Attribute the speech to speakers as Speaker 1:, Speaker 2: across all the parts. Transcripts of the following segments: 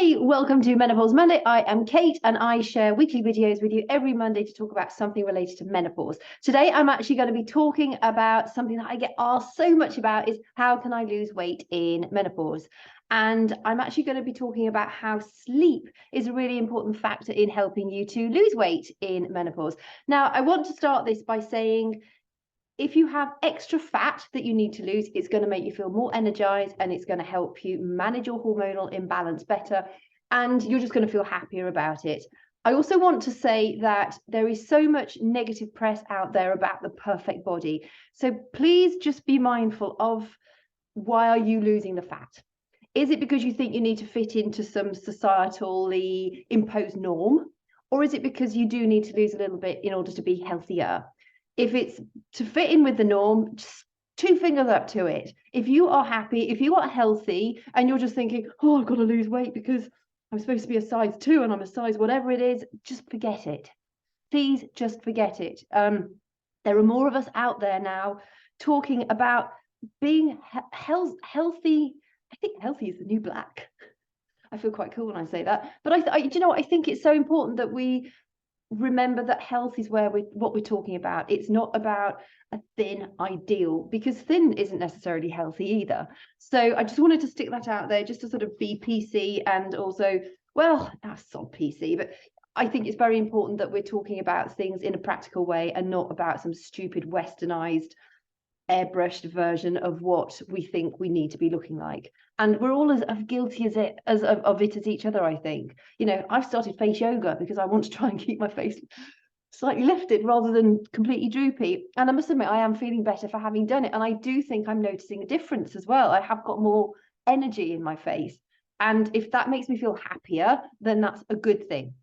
Speaker 1: Hey, welcome to Menopause Monday. I am Kate and I share weekly videos with you every Monday to talk about something related to menopause. Today, I'm actually going to be talking about something that I get asked so much about is how can I lose weight in menopause? And I'm actually going to be talking about how sleep is a really important factor in helping you to lose weight in menopause. Now, I want to start this by saying if you have extra fat that you need to lose, it's going to make you feel more energized and it's going to help you manage your hormonal imbalance better. And you're just going to feel happier about it. I also want to say that there is so much negative press out there about the perfect body. So please just be mindful of, why are you losing the fat? Is it because you think you need to fit into some societally imposed norm? Or is it because you do need to lose a little bit in order to be healthier? If it's to fit in with the norm, just two fingers up to it. If you are happy, if you are healthy, and you're just thinking, oh, I've got to lose weight because I'm supposed to be a size 2 and I'm a size whatever it is, just forget it. Please just forget it. There are more of us out there now talking about being healthy. I think healthy is the new black. I feel quite cool when I say that. But do you know what? I think it's so important that we remember that health is what we're talking about. It's not about a thin ideal, because thin isn't necessarily healthy either. So I just wanted to stick that out there just to sort of be PC, and also, well, that's not PC, but I think it's very important that we're talking about things in a practical way and not about some stupid westernized airbrushed version of what we think we need to be looking like. And we're all as guilty of it as each other, I think. You know, I've started face yoga because I want to try and keep my face slightly lifted rather than completely droopy. And I must admit, I am feeling better for having done it. And I do think I'm noticing a difference as well. I have got more energy in my face. And if that makes me feel happier, then that's a good thing.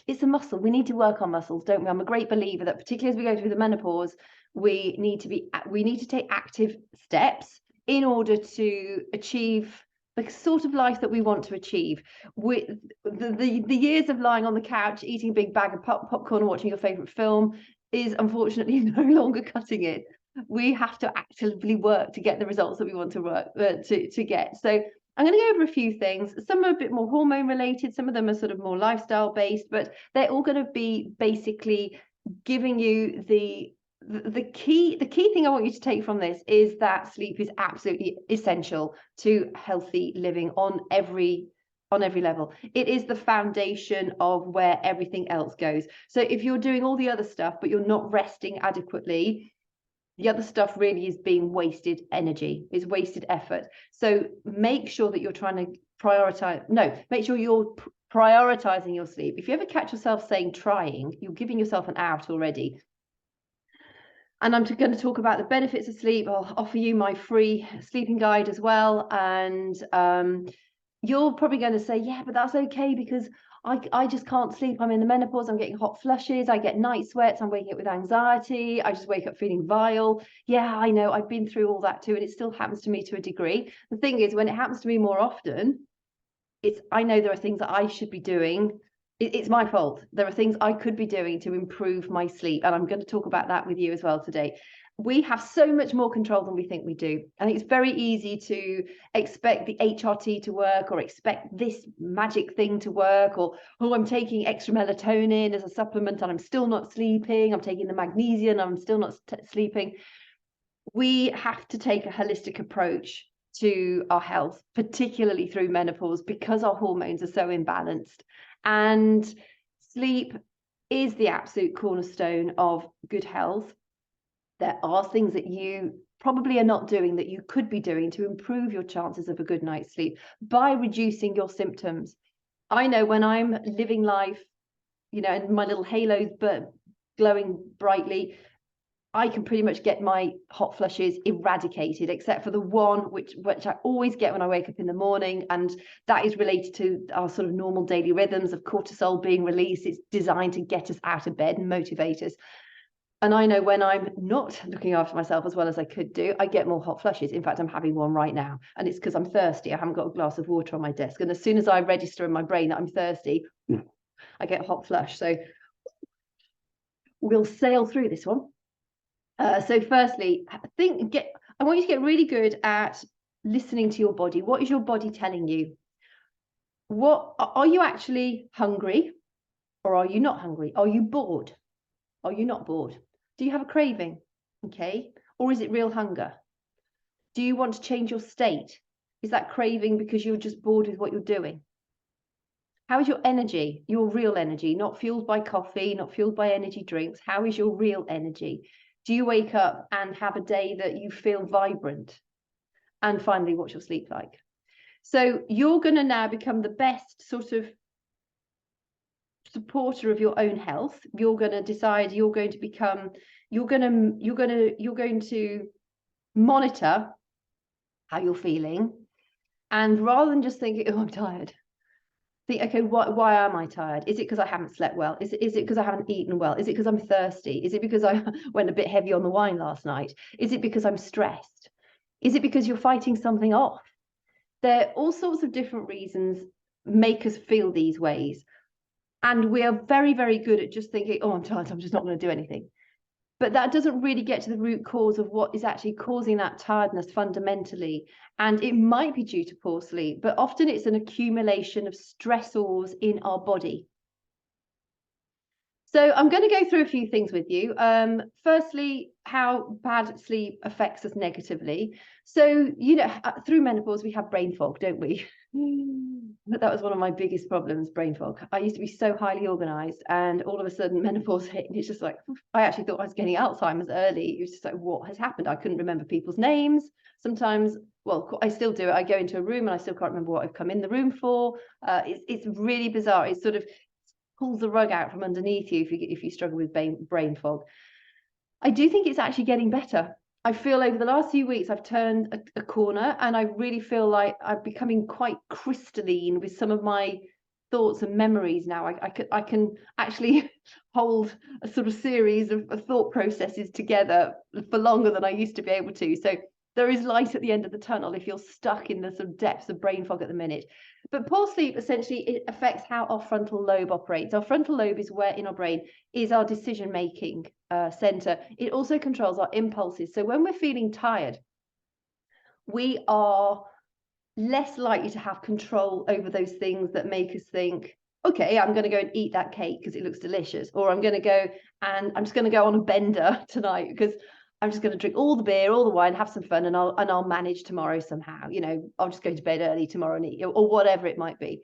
Speaker 1: It's a muscle. We need to work on muscles, don't we? I'm a great believer that, particularly as we go through the menopause, we need to take active steps in order to achieve the sort of life that we want to achieve. With the years of lying on the couch eating a big bag of popcorn and watching your favorite film is unfortunately no longer cutting it. We have to actively work to get the results that we want to get. So I'm going to go over a few things. Some are a bit more hormone related, some of them are sort of more lifestyle based, but they're all going to be basically giving you the key thing I want you to take from this is that sleep is absolutely essential to healthy living on every level. It is the foundation of where everything else goes. So if you're doing all the other stuff but you're not resting adequately, the other stuff really is being wasted energy, is wasted effort. So make sure that you're make sure you're prioritizing your sleep. If you ever catch yourself saying trying, you're giving yourself an out already. And I'm going to talk about the benefits of sleep. I'll offer you my free sleeping guide as well. And you're probably going to say, yeah, but that's okay because I just can't sleep. I'm in the menopause. I'm getting hot flushes. I get night sweats. I'm waking up with anxiety. I just wake up feeling vile. Yeah, I know. I've been through all that too. And it still happens to me to a degree. The thing is, when it happens to me more often, I know there are things that I should be doing. It's my fault. There are things I could be doing to improve my sleep. And I'm going to talk about that with you as well today. We have so much more control than we think we do. I think it's very easy to expect the HRT to work, or expect this magic thing to work, or, oh, I'm taking extra melatonin as a supplement and I'm still not sleeping. I'm taking the magnesium and I'm still not sleeping. We have to take a holistic approach to our health, particularly through menopause, because our hormones are so imbalanced. And sleep is the absolute cornerstone of good health. There are things that you probably are not doing that you could be doing to improve your chances of a good night's sleep by reducing your symptoms. I know when I'm living life, you know, and my little halos glowing brightly, I can pretty much get my hot flushes eradicated, except for the one which I always get when I wake up in the morning, and that is related to our sort of normal daily rhythms of cortisol being released. It's designed to get us out of bed and motivate us. And I know when I'm not looking after myself as well as I could do, I get more hot flushes. In fact, I'm having one right now. And it's because I'm thirsty. I haven't got a glass of water on my desk. And as soon as I register in my brain that I'm thirsty, I get a hot flush. So we'll sail through this one. So firstly, I want you to get really good at listening to your body. What is your body telling you? What are you actually hungry, or are you not hungry? Are you bored? Are you not bored? Do you have a craving? Okay. Or is it real hunger? Do you want to change your state? Is that craving because you're just bored with what you're doing? How is your energy, your real energy, not fueled by coffee, not fueled by energy drinks? How is your real energy? Do you wake up and have a day that you feel vibrant? And finally, what's your sleep like? So you're going to now become the best sort of supporter of your own health. You're going to decide, you're going to monitor how you're feeling. And rather than just thinking, oh, I'm tired, think, okay, why am I tired? Is it because I haven't slept well? Is it because I haven't eaten well? Is it because I'm thirsty? Is it because I went a bit heavy on the wine last night? Is it because I'm stressed? Is it because you're fighting something off? There are all sorts of different reasons make us feel these ways. And we are very, very good at just thinking, oh, I'm tired, I'm just not going to do anything. But that doesn't really get to the root cause of what is actually causing that tiredness fundamentally. And it might be due to poor sleep, but often it's an accumulation of stressors in our body. So I'm going to go through a few things with you. Firstly, how bad sleep affects us negatively. So, you know, through menopause, we have brain fog, don't we? But that was one of my biggest problems, brain fog. I used to be so highly organized, and all of a sudden menopause hit, and it's just like, I actually thought I was getting Alzheimer's early. It was just like, what has happened? I couldn't remember people's names. Sometimes, well, I still do it. I go into a room and I still can't remember what I've come in the room for. It's really bizarre. It's sort of pulls the rug out from underneath you if you struggle with brain fog. I do think it's actually getting better. I feel over the last few weeks I've turned a corner, and I really feel like I'm becoming quite crystalline with some of my thoughts and memories now. I can actually hold a sort of series of thought processes together for longer than I used to be able to. So there is light at the end of the tunnel if you're stuck in the sort of depths of brain fog at the minute. But poor sleep, essentially, it affects how our frontal lobe operates. Our frontal lobe is where in our brain is our decision-making center. It also controls our impulses. So when we're feeling tired, we are less likely to have control over those things that make us think, okay, I'm going to go and eat that cake because it looks delicious, or I'm going to go and I'm just going to go on a bender tonight because I'm just going to drink all the beer, all the wine, have some fun, and I'll manage tomorrow somehow. You know, I'll just go to bed early tomorrow and eat, or whatever it might be.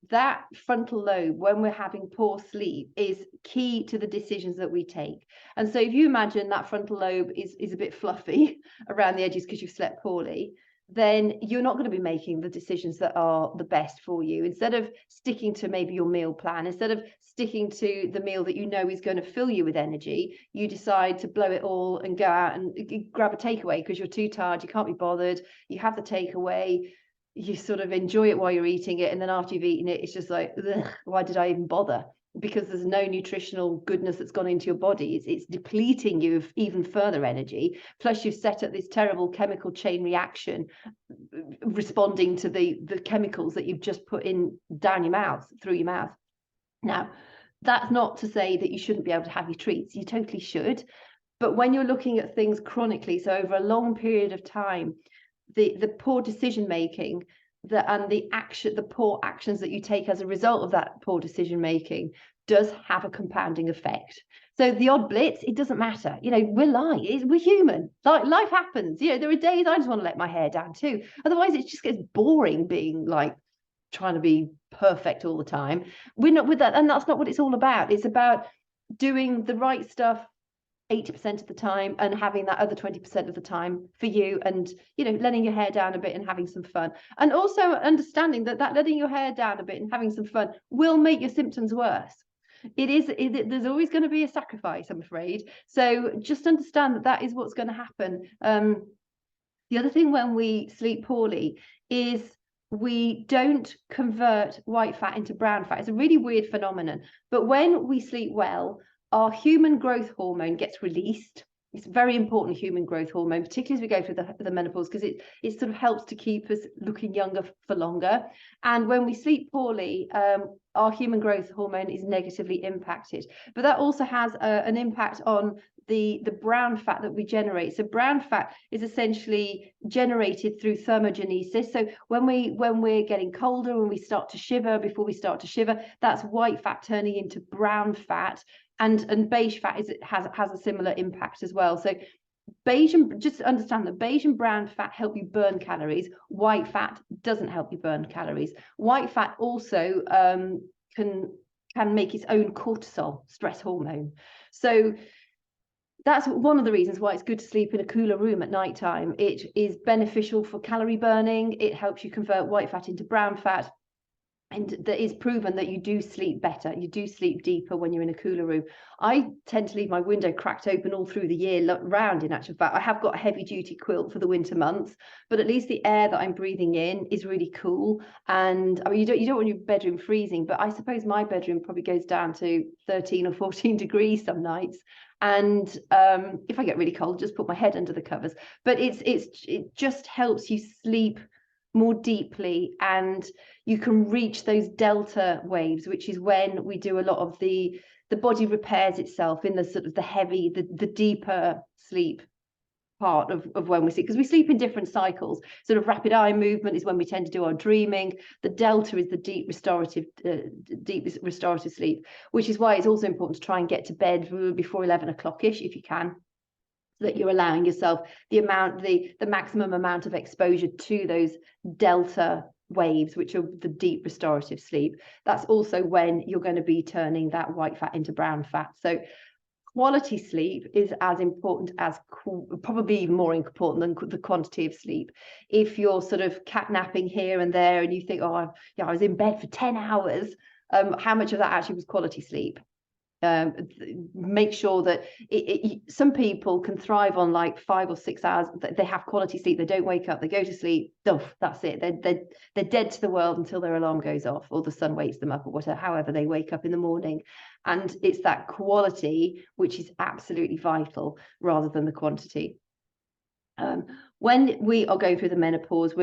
Speaker 1: That frontal lobe, when we're having poor sleep, is key to the decisions that we take. And so if you imagine that frontal lobe is a bit fluffy around the edges because you've slept poorly, then you're not going to be making the decisions that are the best for you. Instead of sticking to maybe your meal plan, instead of sticking to the meal that you know is going to fill you with energy, you decide to blow it all and go out and grab a takeaway because you're too tired, you can't be bothered, you have the takeaway, you sort of enjoy it while you're eating it, and then after you've eaten it, it's just like, why did I even bother? Because there's no nutritional goodness that's gone into your body. It's depleting you of even further energy. Plus, you've set up this terrible chemical chain reaction, responding to the chemicals that you've just put in down your mouth, through your mouth. Now, that's not to say that you shouldn't be able to have your treats. You totally should. But when you're looking at things chronically, so over a long period of time, the poor decision making and the poor actions that you take as a result of that poor decision making does have a compounding effect. So the odd blitz, it doesn't matter. You know, we're human. Life happens. You know, there are days I just want to let my hair down too. Otherwise, it just gets boring being like trying to be perfect all the time. We're not with that, and that's not what it's all about. It's about doing the right stuff 80% of the time and having that other 20% of the time for you, and, you know, letting your hair down a bit and having some fun, and also understanding that letting your hair down a bit and having some fun will make your symptoms worse. There's always going to be a sacrifice, I'm afraid. So just understand that is what's going to happen. The other thing when we sleep poorly is we don't convert white fat into brown fat. It's a really weird phenomenon, but when we sleep well, our human growth hormone gets released. It's very important, human growth hormone, particularly as we go through the menopause, because it sort of helps to keep us looking younger for longer. And when we sleep poorly, our human growth hormone is negatively impacted. But that also has an impact on the brown fat that we generate. So brown fat is essentially generated through thermogenesis. So when we're getting colder, when we start to shiver, before we start to shiver, that's white fat turning into brown fat, and beige fat has a similar impact as well. So beige and just understand that beige and brown fat help you burn calories. White fat doesn't help you burn calories. White fat also can make its own cortisol, stress hormone. So that's one of the reasons why it's good to sleep in a cooler room at night time. It is beneficial for calorie burning. It helps you convert white fat into brown fat. And that is proven that you do sleep better. You do sleep deeper when you're in a cooler room. I tend to leave my window cracked open all through the year round, in actual fact. I have got a heavy duty quilt for the winter months, but at least the air that I'm breathing in is really cool. And I mean, you don't want your bedroom freezing, but I suppose my bedroom probably goes down to 13 or 14 degrees some nights. And if I get really cold, just put my head under the covers. But it just helps you sleep more deeply, and you can reach those delta waves, which is when we do a lot of the body repairs itself in the sort of the heavy, the deeper sleep part of when we sleep, because we sleep in different cycles. Sort of rapid eye movement is when we tend to do our dreaming. The delta is the deep restorative sleep, which is why it's also important to try and get to bed before 11 o'clock-ish if you can, that you're allowing yourself the maximum amount of exposure to those delta waves, which are the deep restorative sleep. That's also when you're going to be turning that white fat into brown fat. So quality sleep is as important as, probably even more important than the quantity of sleep. If you're sort of catnapping here and there and you think, oh yeah, I was in bed for 10 hours, how much of that actually was quality sleep? Make sure that some people can thrive on like 5 or 6 hours. They have quality sleep, they don't wake up, they go to sleep, that's it, they're dead to the world until their alarm goes off or the sun wakes them up or whatever, however they wake up in the morning. And it's that quality which is absolutely vital rather than the quantity. When we are going through the menopause,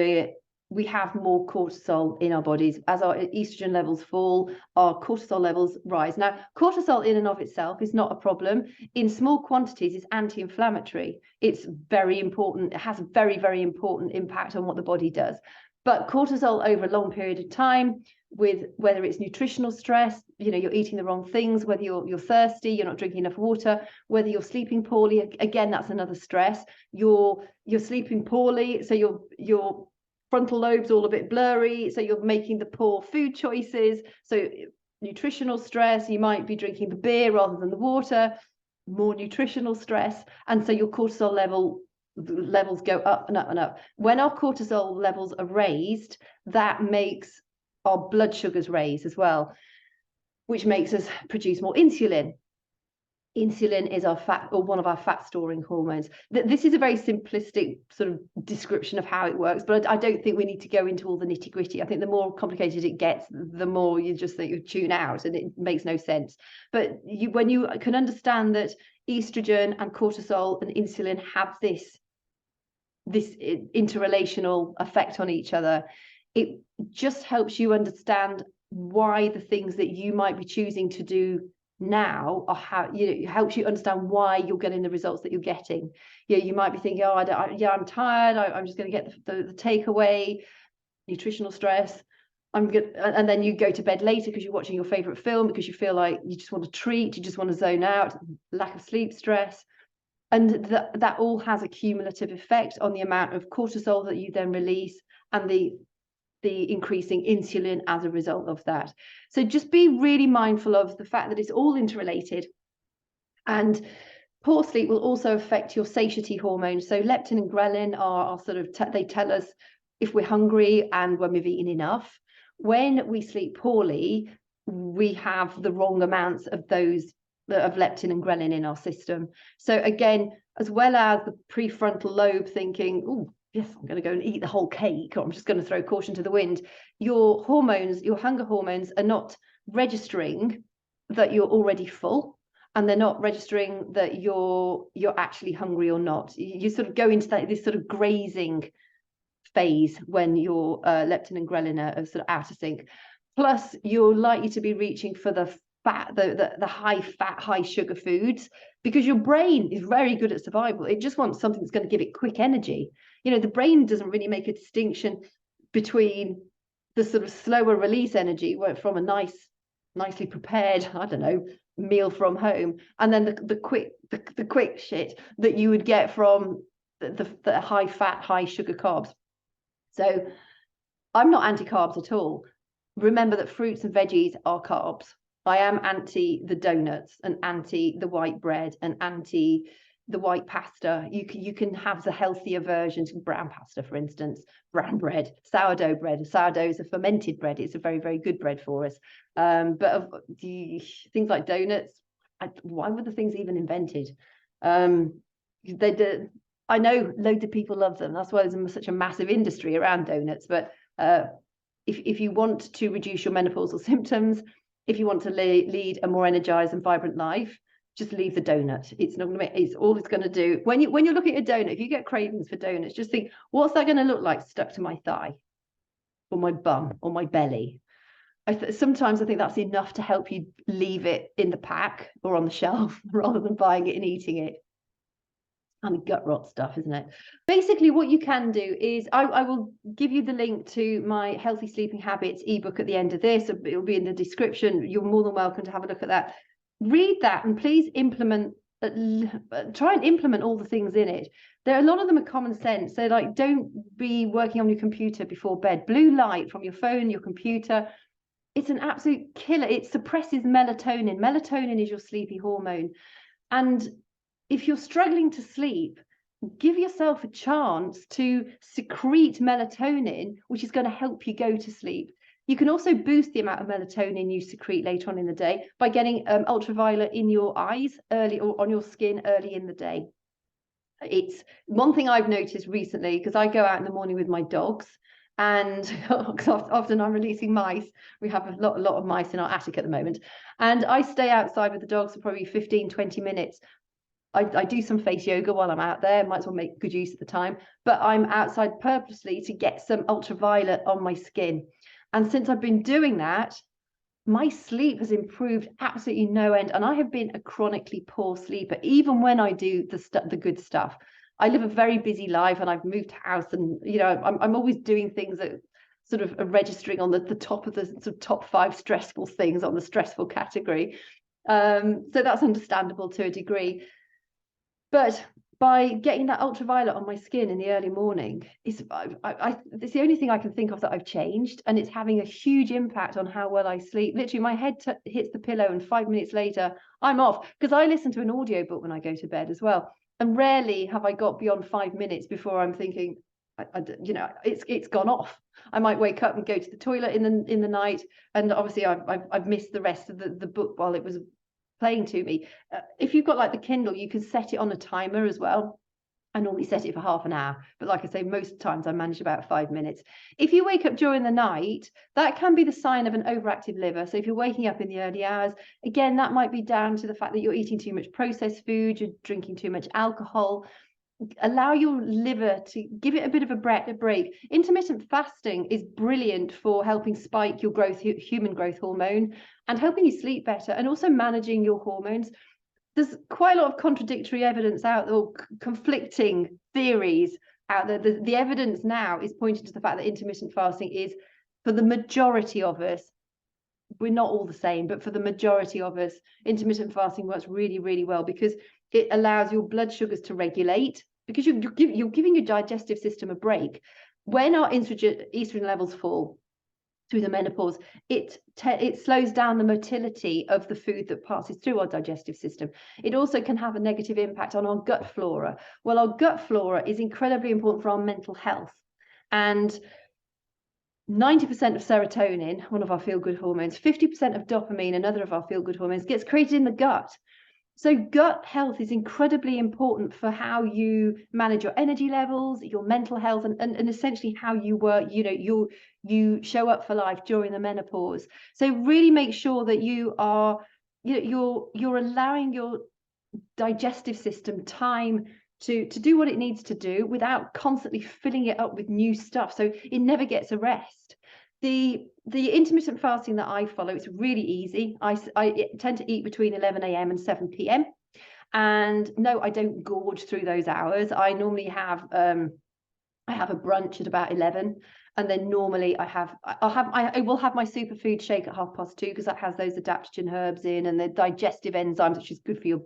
Speaker 1: we have more cortisol in our bodies. As our estrogen levels fall, our cortisol levels rise. Now, cortisol in and of itself is not a problem. In small quantities, it's anti-inflammatory. It's very important. It has a very, very important impact on what the body does. But cortisol over a long period of time, with whether it's nutritional stress, you're eating the wrong things, whether you're thirsty, you're not drinking enough water, whether you're sleeping poorly, again, that's another stress. You're sleeping poorly, so your frontal lobe's all a bit blurry, so you're making the poor food choices. So nutritional stress, you might be drinking the beer rather than the water, more nutritional stress, and so your cortisol levels go up and up and up. When our cortisol levels are raised, that makes our blood sugars raise as well, which makes us produce more insulin. Insulin is our fat, or one of our fat storing hormones. This is a very simplistic sort of description of how it works, but I don't think we need to go into all the nitty gritty. I think the more complicated it gets, the more you just think you tune out and it makes no sense. But when you can understand that estrogen and cortisol and insulin have this interrelational effect on each other, it just helps you understand why the things that you might be choosing to do now are how it helps you understand why you're getting the results that you're getting. You might be thinking, oh, I'm tired, I'm just going to get the takeaway, nutritional stress, I'm good, and then you go to bed later because you're watching your favorite film, because you feel like you just want to treat, you just want to zone out, lack of sleep, stress. And that all has a cumulative effect on the amount of cortisol that you then release and the increasing insulin as a result of that. So just be really mindful of the fact that it's all interrelated. And poor sleep will also affect your satiety hormones. So leptin and ghrelin are sort of, they tell us if we're hungry and when we've eaten enough. When we sleep poorly, we have the wrong amounts of those, of leptin and ghrelin in our system. So again, as well as the prefrontal lobe thinking, oh, yes, I'm going to go and eat the whole cake, or I'm just going to throw caution to the wind, your hormones, your hunger hormones are not registering that you're already full, and they're not registering that you're actually hungry or not. You sort of go into this sort of grazing phase when your leptin and ghrelin are sort of out of sync. Plus, you're likely to be reaching for the fat, the high fat, high sugar foods, because your brain is very good at survival. It just wants something that's going to give it quick energy. You know, the brain doesn't really make a distinction between the sort of slower release energy from a nicely prepared, I don't know, meal from home, and then the quick shit that you would get from the high fat, high sugar carbs. So I'm not anti-carbs at all. Remember that fruits and veggies are carbs. I am anti the donuts and anti the white bread and anti the white pasta. You can have the healthier versions, brown pasta, for instance, brown bread, sourdough bread. Sourdough is a fermented bread. It's a very, very good bread for us. But things like donuts, why were the things even invented? They did. I know loads of people love them. That's why there's such a massive industry around donuts. But if you want to reduce your menopausal symptoms, if you want to lead a more energized and vibrant life, just leave the donut. It's not going to make, it's all it's going to do. When you're looking at a donut, if you get cravings for donuts, just think, what's that going to look like stuck to my thigh or my bum or my belly? Sometimes I think that's enough to help you leave it in the pack or on the shelf rather than buying it and eating it. Kind of gut rot stuff, isn't it? Basically, what you can do is I will give you the link to my Healthy Sleeping Habits ebook at the end of this. It'll be in the description. You're more than welcome to have a look at that. Read that and please try and implement all the things in it. There are a lot of them are common sense. So like, don't be working on your computer before bed. Blue light from your phone, your computer, it's an absolute killer. It suppresses melatonin. Melatonin is your sleepy hormone. And if you're struggling to sleep, give yourself a chance to secrete melatonin, which is going to help you go to sleep. You can also boost the amount of melatonin you secrete later on in the day by getting ultraviolet in your eyes early or on your skin early in the day. It's one thing I've noticed recently, because I go out in the morning with my dogs, and often I'm releasing mice. We have a lot of mice in our attic at the moment, and I stay outside with the dogs for probably 15-20 minutes. I do some face yoga while I'm out there, might as well make good use of the time, but I'm outside purposely to get some ultraviolet on my skin. And since I've been doing that, my sleep has improved absolutely no end. And I have been a chronically poor sleeper, even when I do the good stuff. I live a very busy life and I've moved house, and you know, I'm always doing things that sort of are registering on the top of the sort of top 5 stressful things on the stressful category. So that's understandable to a degree. But by getting that ultraviolet on my skin in the early morning, it's the only thing I can think of that I've changed, and it's having a huge impact on how well I sleep. Literally, my head hits the pillow, and 5 minutes later, I'm off, because I listen to an audiobook when I go to bed as well. And rarely have I got beyond 5 minutes before I'm thinking, you know, it's gone off. I might wake up and go to the toilet in the night, and obviously I've missed the rest of the book while it was playing to me. If you've got like the Kindle, you can set it on a timer as well. I normally set it for half an hour, but like I say, most times I manage about 5 minutes. If you wake up during the night, that can be the sign of an overactive liver. So if you're waking up in the early hours, again, that might be down to the fact that you're eating too much processed food, you're drinking too much alcohol. Allow your liver to give it a bit of a break. Intermittent fasting is brilliant for helping spike your human growth hormone and helping you sleep better, and also managing your hormones. There's quite a lot of contradictory evidence out there, or conflicting theories out there. The evidence now is pointing to the fact that intermittent fasting is, for the majority of us, we're not all the same, but for the majority of us, intermittent fasting works really, really well, because it allows your blood sugars to regulate, because you're giving your digestive system a break. When our estrogen levels fall through the menopause, it slows down the motility of the food that passes through our digestive system. It also can have a negative impact on our gut flora. Well, our gut flora is incredibly important for our mental health. And 90% of serotonin, one of our feel-good hormones, 50% of dopamine, another of our feel-good hormones, gets created in the gut. So gut health is incredibly important for how you manage your energy levels, your mental health, and essentially how you work, you know, you show up for life during the menopause. So really make sure that you are, you know, you're allowing your digestive system time to do what it needs to do without constantly filling it up with new stuff, so it never gets a rest. The intermittent fasting that I follow, it's really easy. I tend to eat between 11 a.m. and 7 p.m. And no, I don't gorge through those hours. I normally have I have a brunch at about 11, and then normally I will have my superfood shake at 2:30 because that has those adaptogen herbs in and the digestive enzymes, which is good for your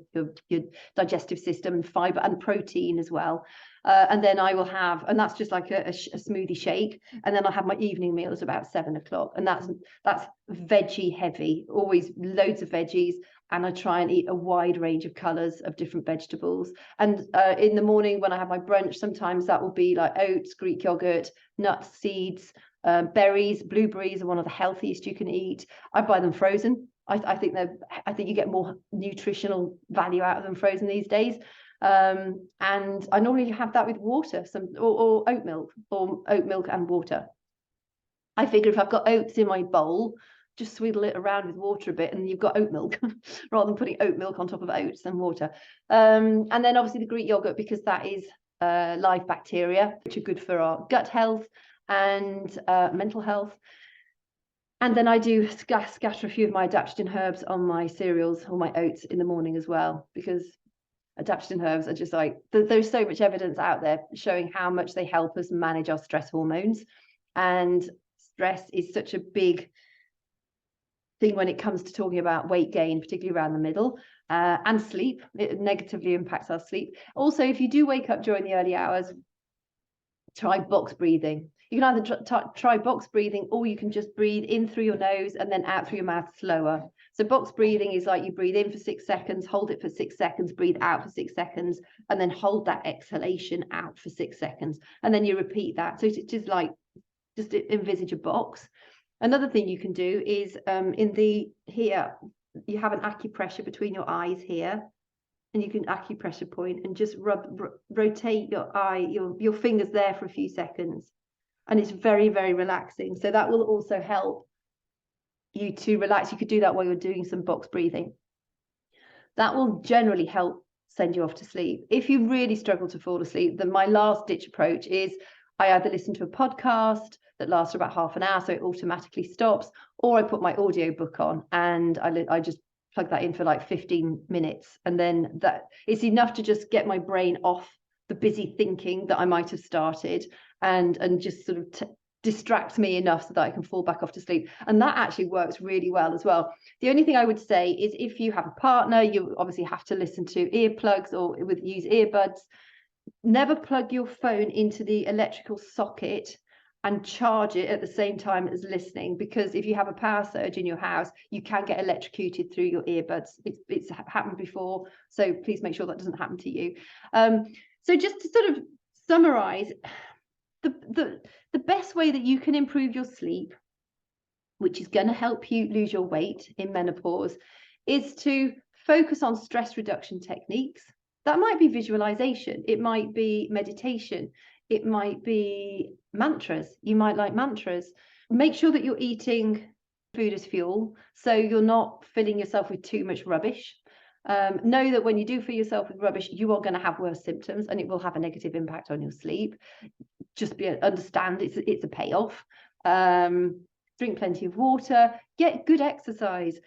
Speaker 1: digestive system, and fiber and protein as well. And then I will have, and that's just like a smoothie shake, and then I'll have my evening meals about 7 o'clock, and that's veggie heavy, always loads of veggies. And I try and eat a wide range of colours of different vegetables. And in the morning when I have my brunch, sometimes that will be like oats, Greek yogurt, nuts, seeds, berries. Blueberries are one of the healthiest you can eat. I buy them frozen. I think you get more nutritional value out of them frozen these days. And I normally have that with water, or oat milk and water. I figure if I've got oats in my bowl, just swiddle it around with water a bit and you've got oat milk rather than putting oat milk on top of oats and water. And then obviously the Greek yogurt, because that is live bacteria, which are good for our gut health and mental health. And then I do scatter a few of my adaptogen herbs on my cereals or my oats in the morning as well, because adaptogen herbs are just like, there's so much evidence out there showing how much they help us manage our stress hormones. And stress is such a big thing when it comes to talking about weight gain, particularly around the middle, and sleep. It negatively impacts our sleep. Also, if you do wake up during the early hours, try box breathing. You can either try box breathing, or you can just breathe in through your nose and then out through your mouth slower. So box breathing is like you breathe in for 6 seconds, hold it for 6 seconds, breathe out for 6 seconds, and then hold that exhalation out for 6 seconds. And then you repeat that. So it's just like, just envisage a box. Another thing you can do is here, you have an acupressure between your eyes here, and you can acupressure point and just rotate your fingers there for a few seconds. And it's very, very relaxing. So that will also help you to relax. You could do that while you're doing some box breathing. That will generally help send you off to sleep. If you really struggle to fall asleep, then my last ditch approach is I either listen to a podcast that lasts for about half an hour, so it automatically stops, or I put my audio book on and I just plug that in for like 15 minutes. And then that it's enough to just get my brain off the busy thinking that I might have started, and just sort of distract me enough so that I can fall back off to sleep. And that actually works really well as well. The only thing I would say is if you have a partner, you obviously have to listen to earplugs or use earbuds. Never plug your phone into the electrical socket and charge it at the same time as listening, because if you have a power surge in your house, you can get electrocuted through your earbuds. It's happened before, so please make sure that doesn't happen to you. So just to sort of summarize, the best way that you can improve your sleep, which is going to help you lose your weight in menopause, is to focus on stress reduction techniques. That might be visualization, it might be meditation, it might be mantras. You might like mantras. Make sure that you're eating food as fuel, so you're not filling yourself with too much rubbish. Know that when you do fill yourself with rubbish, you are going to have worse symptoms and it will have a negative impact on your sleep. Just understand it's a payoff. Drink plenty of water, get good exercise.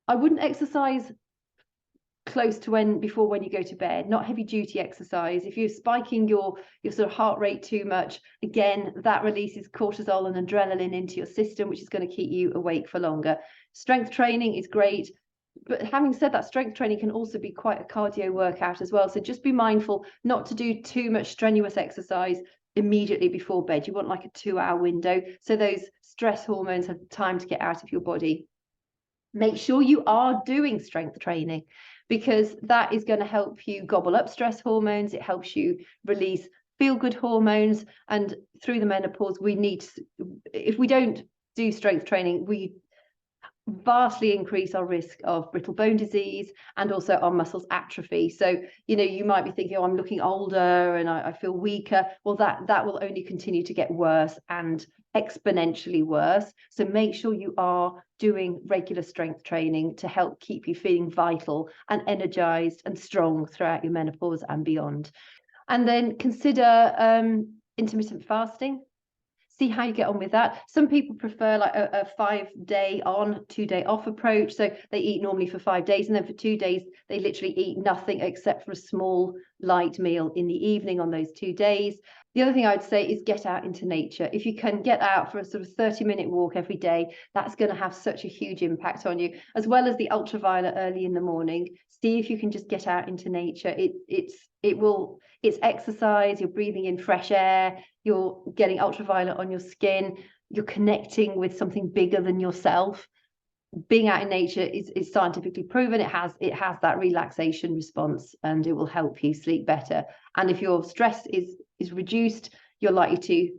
Speaker 1: I wouldn't exercise close to before when you go to bed, not heavy duty exercise. If you're spiking your sort of heart rate too much, again, that releases cortisol and adrenaline into your system, which is going to keep you awake for longer. Strength training is great, but having said that, strength training can also be quite a cardio workout as well. So just be mindful not to do too much strenuous exercise immediately before bed. You want like a 2-hour window, so those stress hormones have time to get out of your body. Make sure you are doing strength training, because that is going to help you gobble up stress hormones. It helps you release feel-good hormones. And through the menopause, if we don't do strength training, we vastly increase our risk of brittle bone disease and also our muscles atrophy. So, you might be thinking, oh, I'm looking older and I feel weaker. Well, that will only continue to get worse and exponentially worse. So make sure you are doing regular strength training to help keep you feeling vital and energized and strong throughout your menopause and beyond. And then consider intermittent fasting. See how you get on with that. Some people prefer like a 5-day on, 2-day off approach. So they eat normally for 5 days, and then for 2 days, they literally eat nothing except for a small light meal in the evening on those 2 days. The other thing I'd say is get out into nature. If you can get out for a sort of 30-minute walk every day, that's going to have such a huge impact on you, as well as the ultraviolet early in the morning. See if you can just get out into nature. It's exercise, you're breathing in fresh air, you're getting ultraviolet on your skin, you're connecting with something bigger than yourself. Being out in nature is scientifically proven. It has that relaxation response, and it will help you sleep better. And if your stress is reduced, you're likely to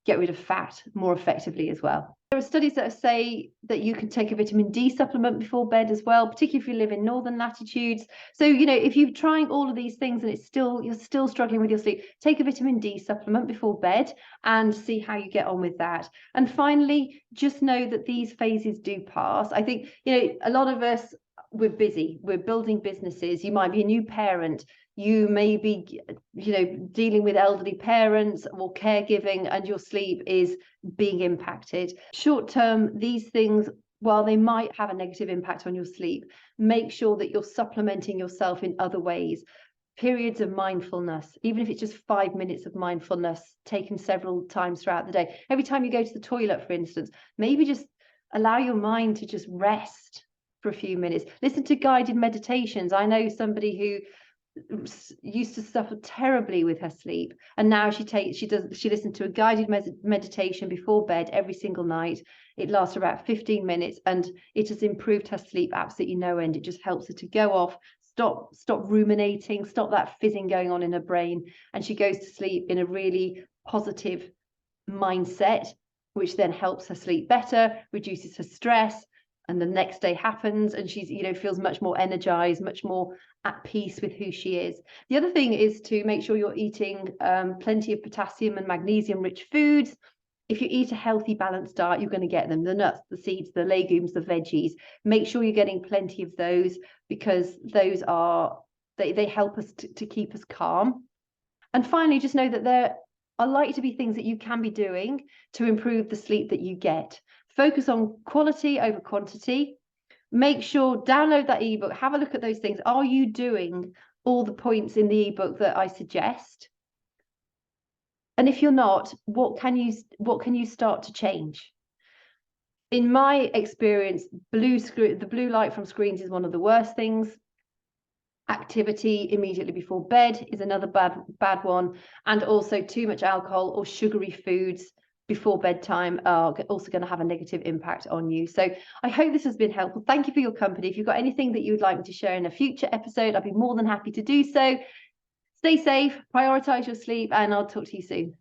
Speaker 1: get rid of fat more effectively as well. There are studies that say that you can take a vitamin D supplement before bed as well, particularly if you live in northern latitudes. So, if you're trying all of these things and you're still struggling with your sleep, take a vitamin D supplement before bed and see how you get on with that. And finally, just know that these phases do pass. I think, a lot of us, we're busy, we're building businesses. You might be a new parent. You may be, dealing with elderly parents or caregiving, and your sleep is being impacted. Short term, these things, while they might have a negative impact on your sleep, make sure that you're supplementing yourself in other ways. Periods of mindfulness, even if it's just 5 minutes of mindfulness taken several times throughout the day. Every time you go to the toilet, for instance, maybe just allow your mind to just rest for a few minutes. Listen to guided meditations. I know somebody who used to suffer terribly with her sleep, and now she listens to a guided meditation before bed every single night. It lasts about 15 minutes, and it has improved her sleep absolutely no end. It just helps her to go off, stop ruminating, stop that fizzing going on in her brain, and she goes to sleep in a really positive mindset, which then helps her sleep better, reduces her stress, and the next day happens and she's feels much more energized, much more at peace with who she is. The other thing is to make sure you're eating plenty of potassium and magnesium rich foods. If you eat a healthy balanced diet, you're going to get them: the nuts, the seeds, the legumes, the veggies. Make sure you're getting plenty of those, because those they help us to keep us calm. And finally, just know that there are likely to be things that you can be doing to improve the sleep that you get. Focus on quality over quantity. Make sure, download that ebook, have a look at those things. Are you doing all the points in the ebook that I suggest? And if you're not, what can you start to change? In my experience, the blue light from screens is one of the worst things. Activity immediately before bed is another bad one, and also too much alcohol or sugary foods before bedtime are also going to have a negative impact on you. So I hope this has been helpful. Thank you for your company. If you've got anything that you would like me to share in a future episode, I'd be more than happy to do so. Stay safe, prioritize your sleep, and I'll talk to you soon.